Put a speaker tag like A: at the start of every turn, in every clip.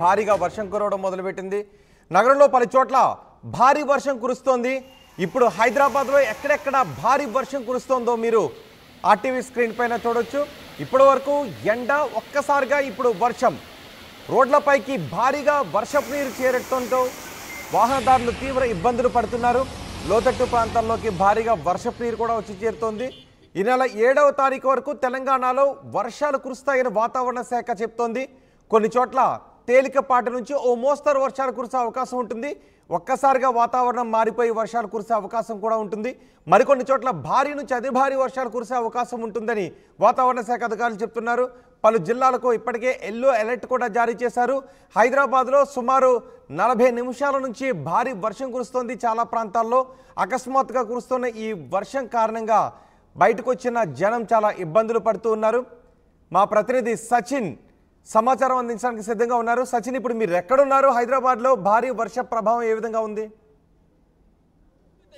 A: భారీగా వర్షం కురవడం మొదలుపెట్టింది. నగరంలో పలు చోట్ల భారీ వర్షం కురుస్తోంది. ఇప్పుడు హైదరాబాద్లో ఎక్కడెక్కడ భారీ వర్షం కురుస్తోందో మీరు ఆర్టీవీ స్క్రీన్ పైన చూడొచ్చు. ఇప్పటి వరకు ఎండ, ఒక్కసారిగా ఇప్పుడు వర్షం. రోడ్లపైకి భారీగా వర్షపు నీరు చేరడంతో వాహనదారులు తీవ్ర ఇబ్బందులు పడుతున్నారు. లోతట్టు ప్రాంతాల్లోకి భారీగా వర్షపు నీరు కూడా వచ్చి చేరుతోంది. ఈ నెల 7వ తారీఖు వరకు తెలంగాణలో వర్షాలు కురుస్తాయని వాతావరణ శాఖ చెప్తోంది. కొన్ని చోట్ల తేలికపాటి నుంచి ఓ మోస్తరు వర్షాలు కురిసే అవకాశం ఉంటుంది. ఒక్కసారిగా వాతావరణం మారిపోయి వర్షాలు కురిసే అవకాశం కూడా ఉంటుంది. మరికొన్ని చోట్ల భారీ నుంచి అతి భారీ వర్షాలు కురిసే అవకాశం ఉంటుందని వాతావరణ శాఖ అధికారులు చెప్తున్నారు. పలు జిల్లాలకు ఇప్పటికే ఎల్లో అలర్ట్ కూడా జారీ చేశారు. హైదరాబాద్లో సుమారు 40 నిమిషాల నుంచి భారీ వర్షం కురుస్తోంది. చాలా ప్రాంతాల్లో అకస్మాత్తుగా కురుస్తున్న ఈ వర్షం కారణంగా బయటకు వచ్చిన జనం చాలా ఇబ్బందులు పడుతూ ఉన్నారు. మా ప్రతినిధి సచిన్ సమాచారం అందించడానికి సిద్ధంగా ఉన్నారు. సచిన్, ఇప్పుడు మీరు ఎక్కడున్నారు? హైదరాబాద్లో భారీ వర్ష ప్రభావం ఏ విధంగా ఉంది?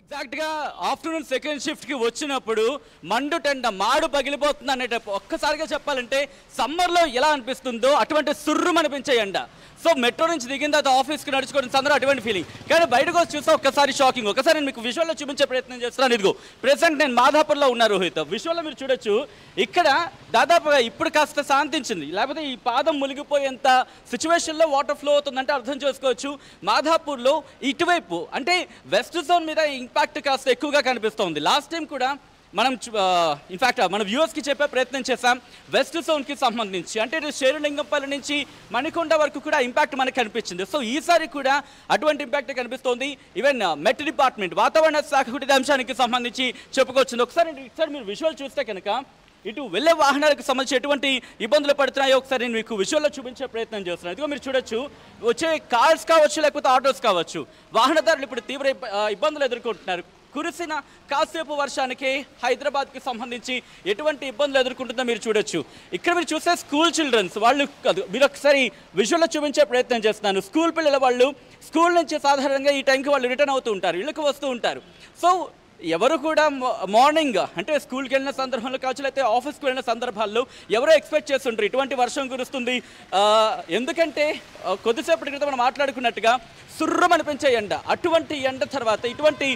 B: ఎగ్జాక్ట్ గా ఆఫ్టర్నూన్ సెకండ్ షిఫ్ట్ కి వచ్చినప్పుడు మండు టెండ మాడు పగిలిపోతుంది అనేటప్పుడు ఒక్కసారిగా చెప్పాలంటే సమ్మర్ లో ఎలా అనిపిస్తుందో అటువంటి సుర్రం అనిపించే ఎండ. సో మెట్రో నుంచి దిగిన తర్వాత ఆఫీస్కి నడుచుకోవడం సందర్భం అటువంటి ఫీలింగ్. కానీ బయటకు వచ్చి చూస్తే ఒక్కసారి షాకింగ్. ఒకసారి నేను మీకు విజువల్లో చూపించే ప్రయత్నం చేస్తున్నాను. ఇదిగో ప్రెసెంట్ నేను మాధాపూర్లో ఉన్నా రోహిత్. విజువల్లో మీరు చూడొచ్చు, ఇక్కడ దాదాపుగా ఇప్పుడు కాస్త శాంతించింది. లేకపోతే ఈ పాదం మునిగిపోయేంత సిచ్యువేషన్లో వాటర్ ఫ్లో అవుతుందంటే అర్థం చేసుకోవచ్చు. మాధాపూర్లో ఇటువైపు అంటే వెస్ట్ జోన్ మీద ఇంపాక్ట్ కాస్త ఎక్కువగా కనిపిస్తోంది. లాస్ట్ టైం కూడా మనం ఇన్ఫ్యాక్ట్ మన వ్యూవర్స్కి చెప్పే ప్రయత్నం చేశాం. వెస్ట్ జోన్కి సంబంధించి అంటే శేరులింగంపల్లి నుంచి మణికొండ వరకు కూడా ఇంపాక్ట్ మనకు కనిపించింది. సో ఈసారి కూడా అటువంటి ఇంపాక్ట్ కనిపిస్తోంది. ఈవెన్ మెట్ డిపార్ట్మెంట్ వాతావరణ శాఖ కూడా అంశానికి సంబంధించి చెప్పుకొచ్చింది. ఒకసారి మీరు విజువల్ చూస్తే కనుక ఇటు వెళ్ళే వాహనాలకు సంబంధించి ఎటువంటి ఇబ్బందులు పడుతున్నాయో ఒకసారి నేను మీకు విజువల్లో చూపించే ప్రయత్నం చేస్తున్నాను. ఇదిగో మీరు చూడొచ్చు, వచ్చే కార్స్ కావచ్చు లేకపోతే ఆటోస్ కావచ్చు, వాహనదారులు ఇప్పుడు తీవ్ర ఇబ్బందులు ఎదుర్కొంటున్నారు. కురిసిన కాసేపు వర్షానికి హైదరాబాద్కి సంబంధించి ఎటువంటి ఇబ్బందులు ఎదుర్కొంటుందో మీరు చూడొచ్చు. ఇక్కడ మీరు చూస్తే స్కూల్ చిల్డ్రన్స్ వాళ్ళు కాదు, మీరు ఒకసారి విజువల్లో చూపించే ప్రయత్నం చేస్తున్నాను. స్కూల్ పిల్లల వాళ్ళు స్కూల్ నుంచి సాధారణంగా ఈ టైంకి వాళ్ళు రిటర్న్ అవుతూ ఉంటారు, ఇళ్ళకి వస్తూ ఉంటారు. సో ఎవరు కూడా మార్నింగ్ అంటే స్కూల్కి వెళ్ళిన సందర్భంలో కావచ్చు లేకపోతే ఆఫీస్కి వెళ్ళిన సందర్భాల్లో ఎవరో ఎక్స్పెక్ట్ చేస్తుంటారు ఇటువంటి వర్షం కురుస్తుంది. ఎందుకంటే కొద్దిసేపటి క్రితం మనం మాట్లాడుకున్నట్టుగా సుర్రం అనిపించే ఎండ, అటువంటి ఎండ తర్వాత ఇటువంటి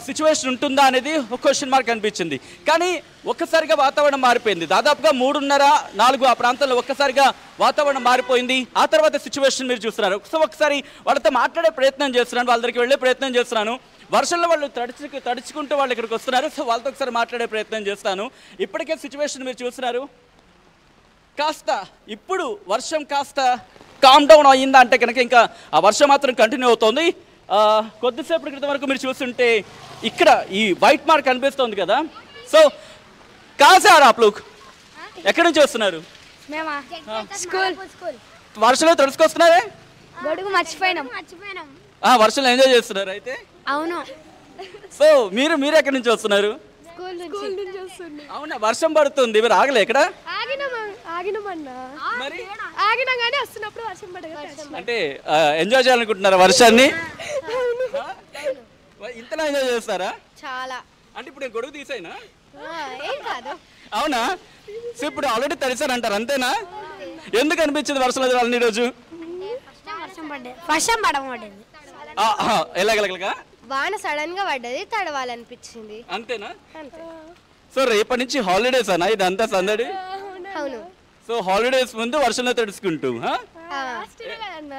B: సిచ్యువేషన్ ఉంటుందా అనేది ఒక క్వశ్చన్ మార్క్ అనిపించింది. కానీ ఒక్కసారిగా వాతావరణం మారిపోయింది. దాదాపుగా 3:30-4 ఆ ప్రాంతంలో ఒక్కసారిగా వాతావరణం మారిపోయింది. ఆ తర్వాత సిచ్యువేషన్ మీరు చూస్తున్నారు. సో ఒకసారి వాళ్ళతో మాట్లాడే ప్రయత్నం చేస్తున్నాను, వాళ్ళ దగ్గరికి వెళ్ళే ప్రయత్నం చేస్తున్నాను. వర్షంలో వాళ్ళు తడుచుకుంటూ వాళ్ళు ఇక్కడికి వస్తున్నారు. సో వాళ్ళతో ఒకసారి మాట్లాడే ప్రయత్నం చేస్తాను. ఇప్పటికే సిచ్యువేషన్ మీరు చూస్తున్నారు. కాస్త ఇప్పుడు వర్షం కాస్త కామ్ డౌన్ అయ్యిందా అంటే కనుక ఇంకా ఆ వర్షం మాత్రం కంటిన్యూ అవుతోంది. కొద్దిసేపటి క్రితం వరకు మీరు చూస్తుంటే ఇక్కడ ఈ వైట్ మార్క్ కనిపిస్తోంది కదా. సో కాసారు ఆప్లోక్ ఎక్కడి నుంచి వస్తున్నారు? వర్షంలో తడుచుకొస్తున్నారే? వర్షంలో ఎంజాయ్ చేస్తున్నారు అయితే? అవును. సో మీరు ఎక్కడి నుంచి వస్తున్నారు? అవునా, వర్షం పడుతుంది, మీరు ఆగలే ఇక్కడ? అంటే ఎంజాయ్ చేయాలనుకుంటున్నారా వర్షాన్ని? ఇంతలా ఎంజాయ్ చేస్తారా? చాలా. అంటే ఇప్పుడు నేను గొడుగు తీసాయినా? అవునా? సో ఇప్పుడు ఆల్రెడీ తడిసారంటారు అంతేనా? ఎందుకు అనిపించింది వర్షంలో వాళ్ళని ఈరోజు?
C: వర్షం పడమోడింది,
B: ఎలాగలగా
C: వాన సడన్ గా పడ్డది, తడవాలనిపించింది
B: అంతేనా? సో రేపటి నుంచి హాలిడేస్ అన్నా ఇదంతా సందడి?
C: అవును.
B: సో హాలిడేస్ ముందు వర్షంలో తడుచుకుంటూ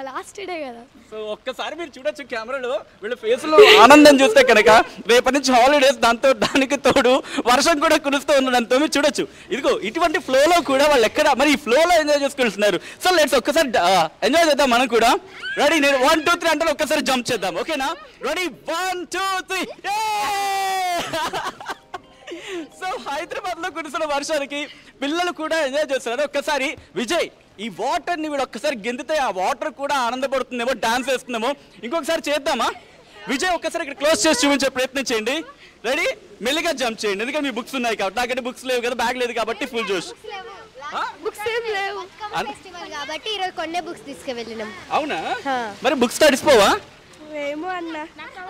C: లాస్ట్ డే కదా.
B: సో ఒక్కసారి మీరు చూడొచ్చు కెమెరాలో వీళ్ళ ఫేస్ లో ఆనందం చూస్తే కనుక రేపటి నుంచి హాలిడేస్, దానికి తోడు వర్షం కూడా కురుస్తూ ఉండడంతో మీరు చూడొచ్చు. ఇదిగో ఇటువంటి ఫ్లోలో కూడా వాళ్ళు ఎక్కడ మరి ఈ ఫ్లోలో ఎంజాయ్ చేసుకుంటున్నారు. సో లెట్స్ ఒక్కసారి ఎంజాయ్ చేద్దాం మనం కూడా. రెడీ? నేను 1, 2, 3 అంటే ఒక్కసారి జంప్ చేద్దాం, ఓకేనా? రెడీ? 1, 2, 3. సో హైదరాబాద్ లో కురిసిన వర్షానికి పిల్లలు కూడా ఎంజాయ్ చేస్తున్నారు. ఒక్కసారి విజయ్ ఈ వాటర్ ని వీడు ఒక్కసారి గెంతితే ఆ వాటర్ కూడా ఆనందపడుతుందేమో, డాన్స్ వేస్తుందేమో. ఇంకొకసారి చేద్దామా విజయ్? ఒక్కసారి ఇక్కడ క్లోజ్ చేసి చూపించే ప్రయత్నం చేయండి. రెడీ? మెల్లిగా జంప్ చేయండి, ఎందుకంటే మీ బుక్స్ ఉన్నాయి కాబట్టి. నాకంటే బుక్స్ లేవు కదా, బ్యాగ్ లేదు కాబట్టి ఫుల్ జోష్.
C: కాబట్టి ఈరోజు కొన్ని బుక్స్ తీసుకువెళ్ళినాం.
B: అవునా? మరి బుక్స్ తడిసిపోవా?
C: ఏమో అన్న,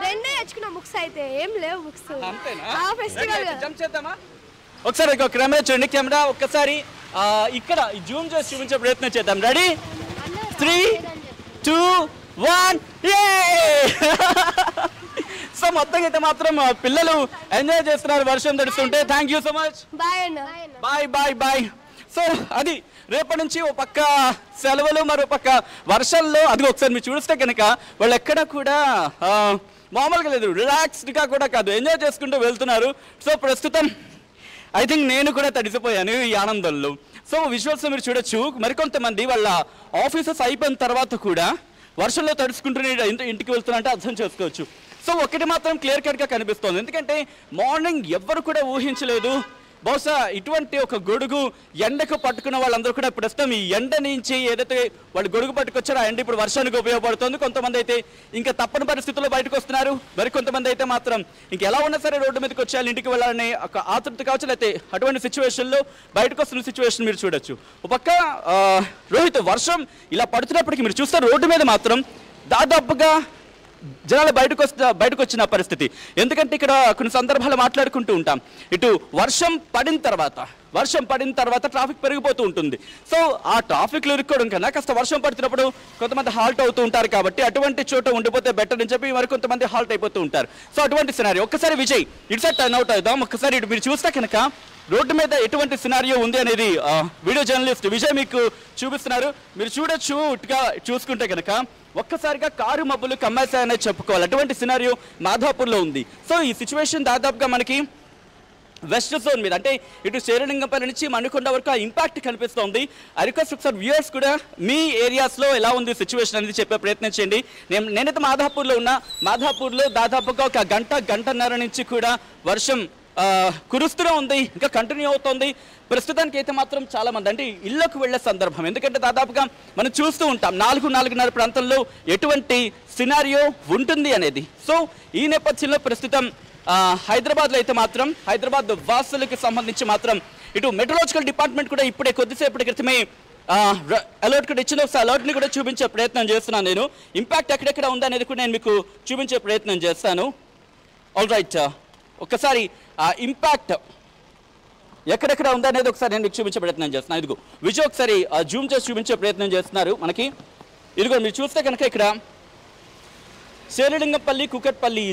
C: రెండే తెచ్చుకున్నా బుక్స్, అయితే ఏం లేవు బుక్స్.
B: జంప్ చేద్దామా? ఒకసారి కెమెరా చూడండి, కెమెరా ఒక్కసారి ఇక్కడ జూమ్ చేసి చూపించే ప్రయత్నం చేద్దాం. రెడీ? 3 1 సో మొత్తంగా అయితే మాత్రం పిల్లలు ఎంజాయ్ చేస్తున్నారు వర్షం తడుస్తుంటే. Thank you so much.
C: Bye అన్న.
B: Bye bye bye. సో అది రేపటి నుంచి ఓ పక్క సెలవులు, మరో పక్క వర్షాల్లో. అది ఒకసారి మీరు చూస్తే కనుక వాళ్ళు ఎక్కడ కూడా మామూలుగా లేదు, రిలాక్స్డ్గా కూడా కాదు, ఎంజాయ్ చేసుకుంటూ వెళ్తున్నారు. సో ప్రస్తుతం ఐ థింక్ నేను కూడా తడిసిపోయాను ఈ ఆనందంలో. సో విజువల్స్ మీరు చూడొచ్చు, మరికొంతమంది వాళ్ళ ఆఫీసెస్ అయిపోయిన తర్వాత కూడా వర్షంలో తడుచుకుంటూనే ఇంటికి వెళ్తున్నారంటే అర్థం చేసుకోవచ్చు. సో ఒకటి మాత్రం క్లియర్ కట్గా కనిపిస్తోంది, ఎందుకంటే మార్నింగ్ ఎవ్వరు కూడా ఊహించలేదు బహుశా ఇటువంటి ఒక గొడుగు ఎండకు పట్టుకున్న వాళ్ళందరూ కూడా ప్రస్తుతం ఈ ఎండ నుంచి ఏదైతే వాళ్ళు గొడుగు పట్టుకొచ్చారో ఆ ఎండ ఇప్పుడు వర్షానికి ఉపయోగపడుతుంది. కొంతమంది అయితే ఇంకా తప్పని పరిస్థితుల్లో బయటకు వస్తున్నారు, మరి కొంతమంది అయితే మాత్రం ఇంకెలా ఉన్నా సరే రోడ్డు మీదకి వచ్చేయాలి, ఇంటికి వెళ్ళాలని ఒక ఆతృత కావచ్చు. అయితే అటువంటి సిచ్యువేషన్లో బయటకు వస్తున్న సిచ్యువేషన్ మీరు చూడొచ్చు. ఒక పక్క రోహిత్ వర్షం ఇలా పడుతున్నప్పటికీ మీరు చూస్తే రోడ్డు మీద మాత్రం దాదాపుగా జనాలు బయటకు వచ్చిన పరిస్థితి. ఎందుకంటే ఇక్కడ కొన్ని సందర్భాలు మాట్లాడుకుంటూ ఉంటాం, ఇటు వర్షం పడిన తర్వాత ట్రాఫిక్ పెరిగిపోతూ ఉంటుంది. సో ఆ ట్రాఫిక్లో ఇరుక్కోవడం కన్నా కాస్త వర్షం పడుతున్నప్పుడు కొంతమంది హాల్ట్ అవుతూ ఉంటారు, కాబట్టి అటువంటి చోట ఉండిపోతే బెటర్ అని చెప్పి మరి కొంతమంది హాల్ట్ అయిపోతూ ఉంటారు. సో అటువంటి సినారియో ఒక్కసారి విజయ్ ఇటు సైడ్ టర్న్ అవుట్ అవుతాం. ఒక్కసారి ఇటు మీరు చూస్తే కనుక రోడ్డు మీద ఎటువంటి సినారియో ఉంది అనేది వీడియో జర్నలిస్ట్ విజయ్ మీకు చూపిస్తున్నారు. మీరు చూడొచ్చు, ఇటుగా చూసుకుంటే కనుక ఒక్కసారిగా కారు మబ్బులు కమ్మేశాయనే చెప్పుకోవాలి, అటువంటి సినారియో మాధాపూర్లో ఉంది. సో ఈ సిచ్యువేషన్ దాదాపుగా మనకి వెస్ట్ జోన్ మీద అంటే ఇటు శ్రీరంగంపల్లి నుంచి మణికొండ వరకు ఆ ఇంపాక్ట్ కనిపిస్తోంది. ఐ రిక్వెస్ట్ ఒకసారి వ్యూయర్స్ కూడా మీ ఏరియాస్లో ఎలా ఉంది సిచ్యువేషన్ అనేది చెప్పే ప్రయత్నం చేయండి. నేనైతే మాధాపూర్లో ఉన్నా, మాధాపూర్లో దాదాపుగా ఒక గంటన్నర నుంచి కూడా వర్షం కురుస్తూనే ఉంది, ఇంకా కంటిన్యూ అవుతుంది. ప్రస్తుతానికి అయితే మాత్రం చాలా మంది అంటే ఇళ్లకు వెళ్లే సందర్భం, ఎందుకంటే దాదాపుగా మనం చూస్తూ ఉంటాం 4-4:30 ప్రాంతంలో ఎటువంటి సినారియో ఉంటుంది అనేది. సో ఈ నేపథ్యంలో ప్రస్తుతం హైదరాబాద్లో అయితే మాత్రం హైదరాబాద్ వాసులకు సంబంధించి మాత్రం ఇటు మెట్రలాజికల్ డిపార్ట్మెంట్ కూడా ఇప్పుడే కొద్దిసేపటి క్రితమే అలర్ట్ కూడా ఇచ్చిన అలర్ట్ని కూడా చూపించే ప్రయత్నం చేస్తున్నాను. నేను ఇంపాక్ట్ ఎక్కడెక్కడ ఉందనేది కూడా నేను మీకు చూపించే ప్రయత్నం చేస్తాను. ఆల్ రైట్, ఒక్కసారి ఇంపాక్ట్ ఎక్కడెక్కడ ఉందనేది ఒకసారి నేను చూపించే ప్రయత్నం చేస్తున్నాను. ఇదిగో విజయ్ ఒకసారి జూమ్ చేసి చూపించే ప్రయత్నం చేస్తున్నారు మనకి. ఇదిగో మీరు చూస్తే కనుక ఇక్కడ శ్రీలింగంపల్లి, కుకట్పల్లి ఈ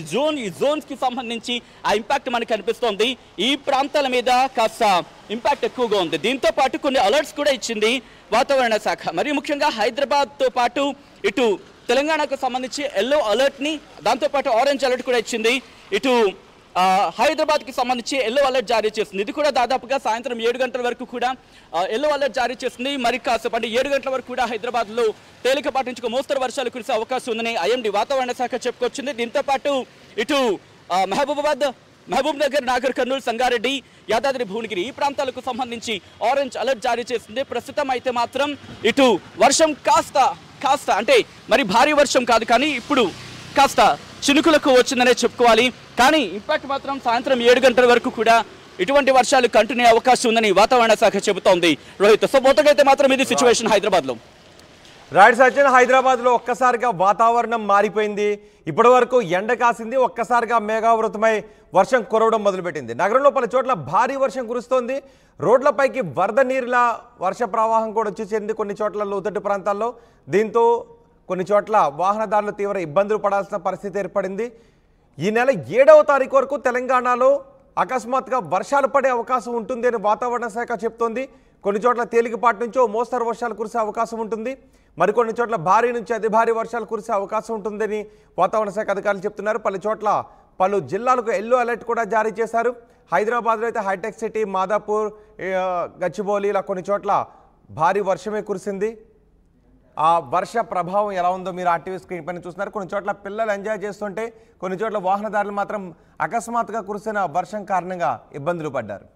B: జోన్స్కి సంబంధించి ఆ ఇంపాక్ట్ మనకు కనిపిస్తోంది. ఈ ప్రాంతాల మీద కాస్త ఇంపాక్ట్ ఎక్కువగా ఉంది. దీంతో పాటు కొన్ని అలర్ట్స్ కూడా ఇచ్చింది వాతావరణ శాఖ. మరి ముఖ్యంగా హైదరాబాద్తో పాటు ఇటు తెలంగాణకు సంబంధించి ఎల్లో అలర్ట్ని, దాంతోపాటు ఆరెంజ్ అలర్ట్ కూడా ఇచ్చింది. ఇటు హైదరాబాద్కి సంబంధించి ఎల్లో అలర్ట్ జారీ చేస్తుంది. ఇది కూడా దాదాపుగా సాయంత్రం 7 గంటల వరకు కూడా ఎల్లో అలర్ట్ జారీ చేస్తుంది. మరి కాసేపు అంటే 7 గంటల వరకు కూడా హైదరాబాద్లో తేలికపాటి నుంచి మోస్తరు వర్షాలు కురిసే అవకాశం ఉందని ఐఎండీ వాతావరణ శాఖ చెప్పుకొచ్చింది. దీంతో పాటు ఇటు మహబూబ్ నగర్, నాగర్ కర్నూలు, సంగారెడ్డి, యాదాద్రి భువనగిరి ఈ ప్రాంతాలకు సంబంధించి ఆరెంజ్ అలర్ట్ జారీ చేస్తుంది. ప్రస్తుతం అయితే మాత్రం ఇటు వర్షం కాస్త అంటే మరి భారీ వర్షం కాదు, కానీ ఇప్పుడు కాస్త చినుకులకు వచ్చిందనే చెప్పుకోవాలి. కానీ ఇంపాక్ట్ మాత్రం సాయంత్రం 7 గంటల వరకు కూడా ఇటువంటి వర్షాలు కంటిన్యూ అవకాశం ఉందని వాతావరణ శాఖ చెబుతోంది. రోహిత్, సో మొత్తంగా అయితే మాత్రం ఇది సిచ్యువేషన్ హైదరాబాద్లో.
A: రైట్ సచిన్, హైదరాబాద్లో ఒక్కసారిగా వాతావరణం మారిపోయింది. ఇప్పటి వరకు ఎండ కాసింది, ఒక్కసారిగా మేఘావృతమై వర్షం కురవడం మొదలుపెట్టింది. నగరంలో పలు చోట్ల భారీ వర్షం కురుస్తోంది. రోడ్లపైకి వరద నీరులా వర్ష ప్రవాహం కూడా వచ్చేసింది కొన్ని చోట్ల లోతట్టు ప్రాంతాల్లో. దీంతో కొన్ని చోట్ల వాహనదారులు తీవ్ర ఇబ్బందులు పడాల్సిన పరిస్థితి ఏర్పడింది. ఈ నెల 7వ తారీఖు వరకు తెలంగాణలో అకస్మాత్తుగా వర్షాలు పడే అవకాశం ఉంటుంది అని వాతావరణ శాఖ చెప్తోంది. కొన్ని చోట్ల తేలికపాటి నుంచో మోస్తరు వర్షాలు కురిసే అవకాశం ఉంటుంది, మరికొన్ని చోట్ల భారీ నుంచి అతి భారీ వర్షాలు కురిసే అవకాశం ఉంటుందని వాతావరణ శాఖ అధికారులు చెప్తున్నారు. పలు జిల్లాలకు ఎల్లో అలర్ట్ కూడా జారీ చేశారు. హైదరాబాద్లో అయితే హైటెక్ సిటీ, మాదాపూర్, గచ్చిబౌలి ఇలా కొన్ని చోట్ల భారీ వర్షమే కురిసింది. ఆ వర్ష ప్రభావం ఎలా ఉందో మీరు ఆర్టీవీ స్క్రీన్ పైన చూస్తున్నారు. కొన్ని చోట్ల పిల్లలు ఎంజాయ్ చేస్తుంటే కొన్ని చోట్ల వాహనదారులు మాత్రం అకస్మాత్తుగా కురిసిన వర్షం కారణంగా ఇబ్బందులు పడ్డారు.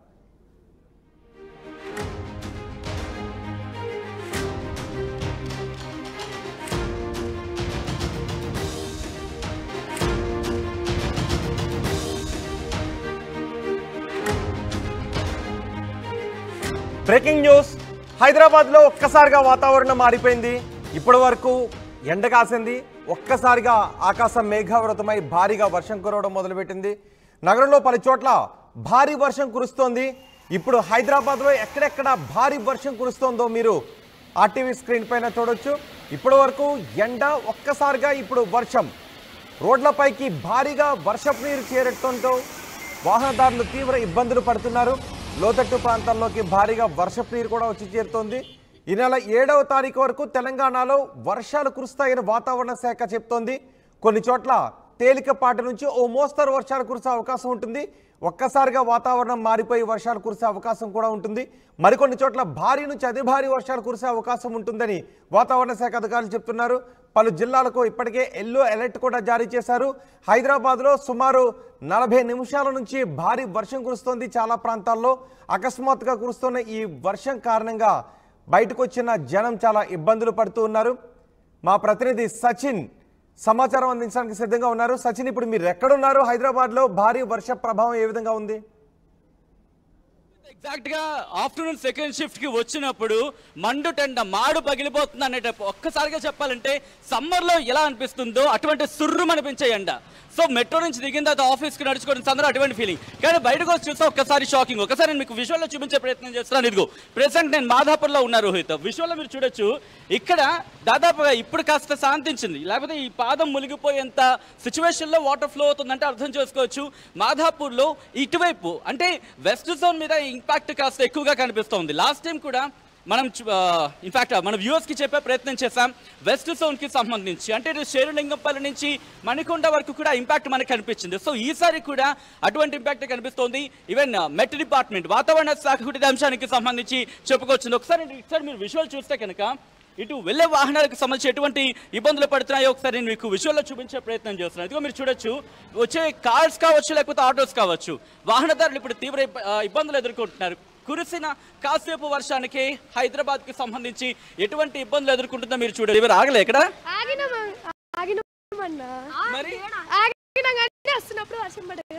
A: బ్రేకింగ్ న్యూస్, హైదరాబాద్లో ఒక్కసారిగా వాతావరణం మారిపోయింది. ఇప్పటి వరకు ఎండ కాసింది, ఒక్కసారిగా ఆకాశం మేఘావృతమై భారీగా వర్షం కురవడం మొదలుపెట్టింది. నగరంలో పలు చోట్ల భారీ వర్షం కురుస్తోంది. ఇప్పుడు హైదరాబాద్లో ఎక్కడెక్కడ భారీ వర్షం కురుస్తోందో మీరు ఆర్టీవీ స్క్రీన్ పైన చూడొచ్చు. ఇప్పటి వరకు ఎండ, ఒక్కసారిగా ఇప్పుడు వర్షం. రోడ్లపైకి భారీగా వర్షపు నీరు చేరడంతో వాహనదారులు తీవ్ర ఇబ్బందులు పడుతున్నారు. లోతట్టు ప్రాంతాల్లోకి భారీగా వర్షపు నీరు కూడా వచ్చి చేరుతోంది. ఈ నెల 7వ తారీఖు వరకు తెలంగాణలో వర్షాలు కురుస్తాయని వాతావరణ శాఖ చెప్తోంది. కొన్ని చోట్ల తేలికపాటి నుంచి ఓ మోస్తరు వర్షాలు కురిసే అవకాశం ఉంటుంది. ఒక్కసారిగా వాతావరణం మారిపోయి వర్షాలు కురిసే అవకాశం కూడా ఉంటుంది. మరికొన్ని చోట్ల భారీ నుంచి అతి భారీ వర్షాలు కురిసే అవకాశం ఉంటుందని వాతావరణ శాఖ అధికారులు చెప్తున్నారు. పలు జిల్లాలకు ఇప్పటికే ఎల్లో అలర్ట్ కూడా జారీ చేశారు. హైదరాబాద్లో సుమారు 40 నిమిషాల నుంచి భారీ వర్షం కురుస్తోంది. చాలా ప్రాంతాల్లో అకస్మాత్తుగా కురుస్తున్న ఈ వర్షం కారణంగా బయటకు వచ్చిన జనం చాలా ఇబ్బందులు పడుతూ ఉన్నారు. మా ప్రతినిధి సచిన్ సమాచారం అందించడానికి సిద్ధంగా ఉన్నారు. సచిన్, ఇప్పుడు మీరు ఎక్కడున్నారు? హైదరాబాద్లో భారీ వర్ష ప్రభావం ఏ విధంగా ఉంది?
B: ఎగ్జాక్ట్ గా ఆఫ్టర్నూన్ సెకండ్ షిఫ్ట్ కి వచ్చినప్పుడు మండుటెండ మాడు పగిలిపోతుంది అనేట ఒక్కసారిగా చెప్పాలంటే సమ్మర్ లో ఎలా అనిపిస్తుందో అటువంటి సుర్రుం అనిపించే ఎండ. సో మెట్రో నుంచి దిగిన తర్వాత ఆఫీస్కి నడుచుకోవడం సందరూ అటువంటి ఫీలింగ్. కానీ బయటకు వచ్చి చూస్తే ఒక్కసారి షాకింగ్. ఒకసారి నేను మీకు విజువల్లో చూపించే ప్రయత్నం చేస్తున్నాను. ఇదిగో ప్రెసెంట్ నేను మాధాపూర్లో ఉన్నా రోహిత్. విజువల్లో మీరు చూడొచ్చు, ఇక్కడ దాదాపుగా ఇప్పుడు కాస్త శాంతించింది. లేకపోతే ఈ పాదం మునిగిపోయేంత సిచ్యువేషన్లో వాటర్ ఫ్లో అవుతుందంటే అర్థం చేసుకోవచ్చు. మాధాపూర్లో ఇటువైపు అంటే వెస్ట్ జోన్ మీద ఇంపాక్ట్ కాస్త ఎక్కువగా కనిపిస్తోంది. లాస్ట్ టైం కూడా మనం ఇన్ఫాక్ట్ మన వ్యూవర్స్కి చెప్పే ప్రయత్నం చేశాం. వెస్ట్ జోన్కి సంబంధించి అంటే ఇటు శేరులింగంపల్లి నుంచి మణికొండ వరకు కూడా ఇంపాక్ట్ మనకు కనిపించింది. సో ఈసారి కూడా అటువంటి ఇంపాక్ట్ కనిపిస్తోంది. ఈవెన్ మెట్ డిపార్ట్మెంట్ వాతావరణ శాఖ కూడా అంశానికి సంబంధించి చెప్పుకోవచ్చు. ఒకసారి మీరు విజువల్ చూస్తే కనుక ఇటు వెళ్ళే వాహనాలకు సంబంధించి ఎటువంటి ఇబ్బందులు పడుతున్నాయో ఒకసారి నేను మీకు విజువల్లో చూపించే ప్రయత్నం చేస్తున్నాను. ఇదిగో మీరు చూడొచ్చు, వచ్చే కార్స్ కావచ్చు లేకపోతే ఆటోస్ కావచ్చు, వాహనదారులు ఇప్పుడు తీవ్ర ఇబ్బందులు ఎదుర్కొంటున్నారు. కురిసిన కాసేపు వర్షానికి హైదరాబాద్కి సంబంధించి ఎటువంటి ఇబ్బందులు ఎదుర్కొంటుందో మీరు చూడండి. ఇవి ఆగలే ఎక్కడ మరి
C: వస్తున్నప్పుడు వర్షం పడదు.